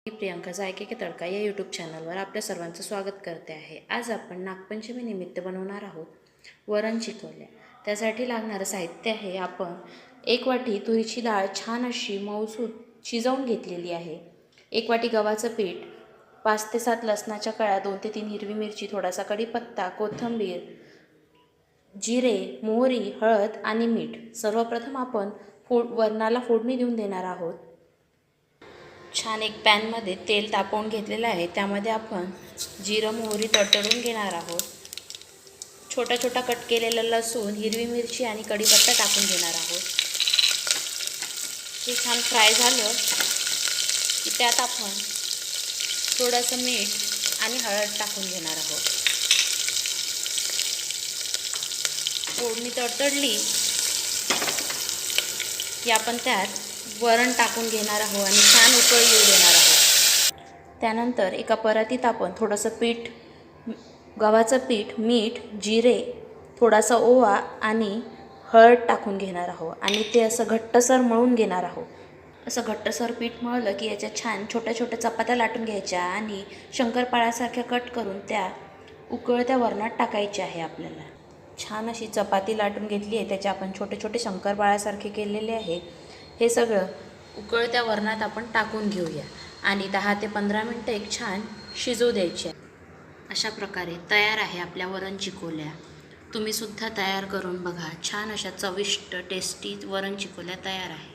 मी प्रियंका जायके के तडका या यूट्यूब चॅनलवर आपल्या सर्वांचं स्वागत करते आहे। आज आपण नागपंचमी निमित्त बनवणार आहोत वरण चिकोल्या। त्यासाठी लागणारं साहित्य आहे, आपण 1 वाटी तुरीची डाळ छान अशी मऊसूत शिजवून घेतलेली आहे, 1 वाटी गव्हाचं पीठ, 5 ते 7 लसणाच्या कळ्या, 2 ते 3 हिरवी मिरची, थोडासा कढीपत्ता, कोथिंबीर, जिरे, मोहरी, हळद आणि मीठ। सर्वप्रथम आपण वरणाला फोडणी देऊन देणार आहोत। छान एक पॅनमध्ये तेल तापवून घेतलेलं आहे, त्यामध्ये आपण जिरं मोहरी तडतडून घेणार आहोत। छोटा छोटा कट केलेला लसूण, हिरवी मिरची आणि कढीपत्ता टाकून घेणार आहोत। हे छान फ्राय झालं की त्यात आपण थोडंसं मीठ आणि हळद टाकून घेणार आहोत। फोडणी तडतडली की आपण त्यात वरण टाकून घेणार आहोत आणि छान उकळी येऊ देणार आहोत। त्यानंतर एका परातीत आपण थोडंसं पीठ, गव्हाचं पीठ, मीठ, जिरे, थोडासा ओवा आणि हळद टाकून घेणार आहोत आणि ते असं घट्टसर मळून घेणार आहोत। असं घट्टसर पीठ मळलं की याच्या छान छोट्या छोट्या चपात्या लाटून घ्यायच्या आणि शंकरपाळ्यासारख्या कट करून त्या उकळत्या वरणात टाकायच्या आहे। आपल्याला छान अशी चपाती लाटून घेतली आहे, त्याचे आपण छोटे छोटे शंकरपाळ्यासारखे केलेले आहे। हे सगळं उकळत्या वरणात आपण टाकून घेऊया आणि 10 ते 15 मिनिटं एक छान शिजू द्यायचे। अशा प्रकारे तयार आहे आपल्या वरण चिकोल्या। तुम्ही सुद्धा तयार करून बघा, छान अशा चविष्ट टेस्टी वरण चिकोल्या तयार आहे।